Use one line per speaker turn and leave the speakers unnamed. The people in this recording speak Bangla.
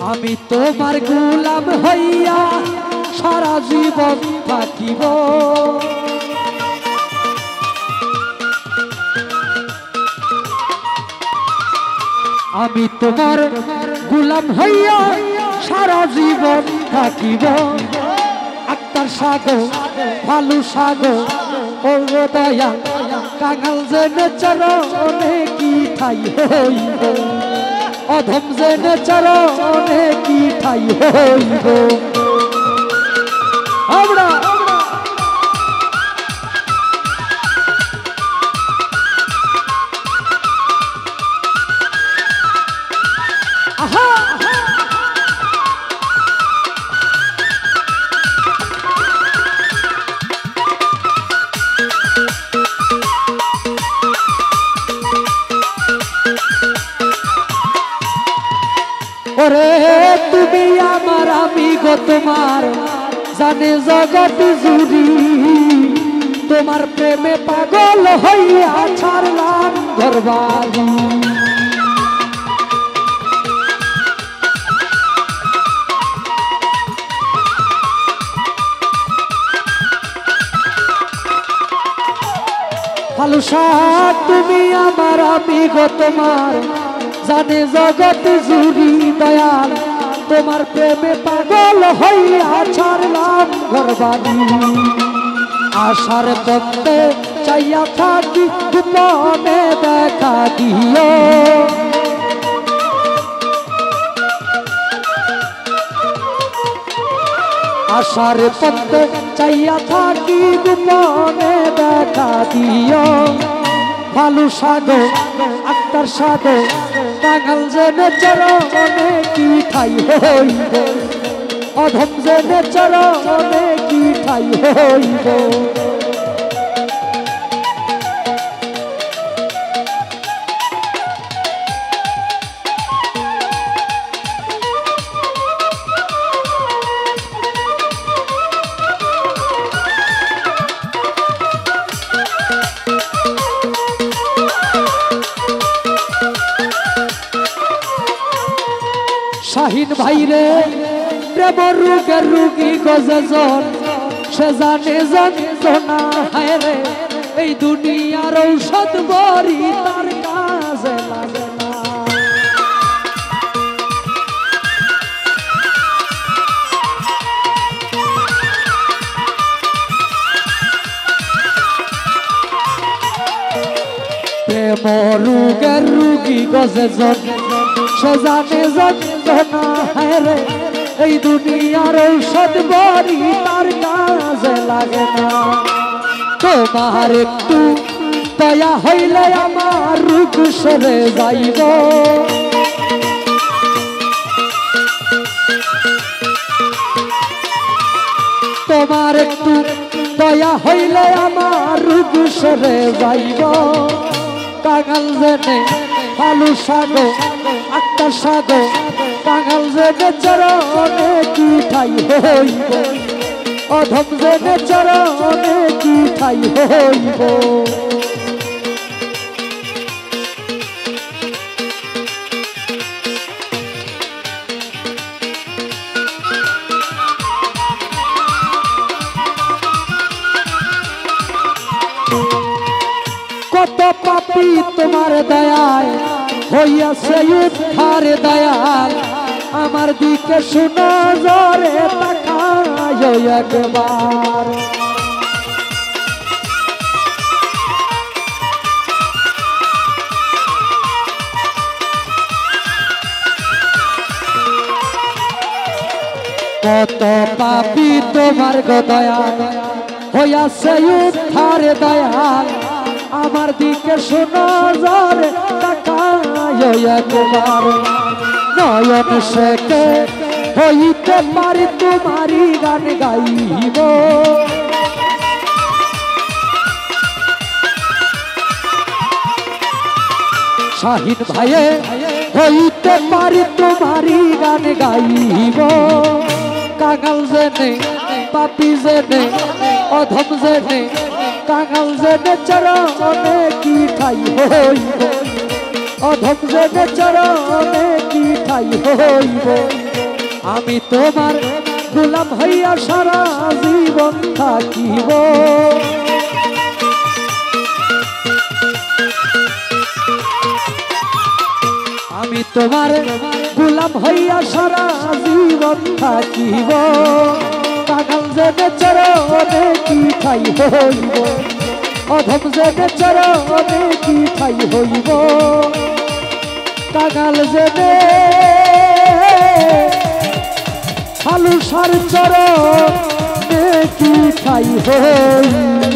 আমি তোমার গোলাম হইয়া সারা জীবন থাকিব আমি তোমার গোলাম হইয়া সারা জীবন থাকিব আক্তার সাগো ভালু সাগো ও দয়া কাঙাল জেনে চরণে কি ঠাই হইব অধম জেনে চরণে কি ঠাই হইব আমরা ওরে তুমি আমার আমি গো তোমার জানে জগৎ জুড়ি তোমার প্রেমে পাগল হইয়া ছাড়লাম ঘরবাড়ি ভালোবাসা তুমি আমার আমি গো তোমার জানে জগৎ জুড়ি দয়াল তোমার প্রেমে পাগল হইয়া ছাড়লাম ঘরবাড়ি আশার পথে চাইয়া থাকি গোপনে দেখা দিও আশার পথে চাইয়া থাকি গোপনে দেখা দিও ভালু সাগো আক্তার সাগো কাঙাল জেনে চরণে কি ঠাই হইব অধম জেনে চরণে কি ঠাই হইব শাহিন ভাই রে প্রেম রোগের রোগী গজন সে জানে যন্ত্রণা হায় রে এই দুনিয়ার ঔষধ বড়ি তার কাজে লাগে না প্রেম রোগের রোগী গজন সে জানে যন্ত্রণা হায় রে এই দুনিয়ার ঔষধ বড়ি তার কাজে লাগে না তোমার একটু দয়া হইলে আমার রোগ সরে যাইব তোমার একটু দয়া হইলে আমার রোগ সরে যাইব কাঙাল জেনে ভালু সাগো আক্তার সাগো কাঙাল জেনে চরণে কি ঠাই হইব অধম জেনে চরণে কি ঠাই হইব কত পাপী তোমার দয়ায় হইয়াছে উদ্ধার দয়াল আমার দিকে শুনো জোরে তাকায় একবার কত পাপী তোমার গো দয়াল হইয়াছে উদ্ধার দয়াল আমার দিকে শোনো জোরে তাকায় একবার নয়ন সেকে হইতে পারি তোমারি গান গাইব শাহিন ভাইয়ে হইতে পারি তোমারি গান গাইব কাঙাল জেনে পাপী জেনে অধম জেনে কাঙাল জেনে চরণে কি ঠাই হইব অধম জেনে চরণে কি ঠাই হইব আমি তোমার গোলাম হইয়া সারা জীবন থাকিব আমি তোমার গোলাম হইয়া সারা জীবন থাকিব কাঙাল জেনে চরণে কি ঠাই হইব অধম জেনে চরণে কি ঠাই হইব কাঙাল জেনে হালুসার চরণে কি ঠাই হইব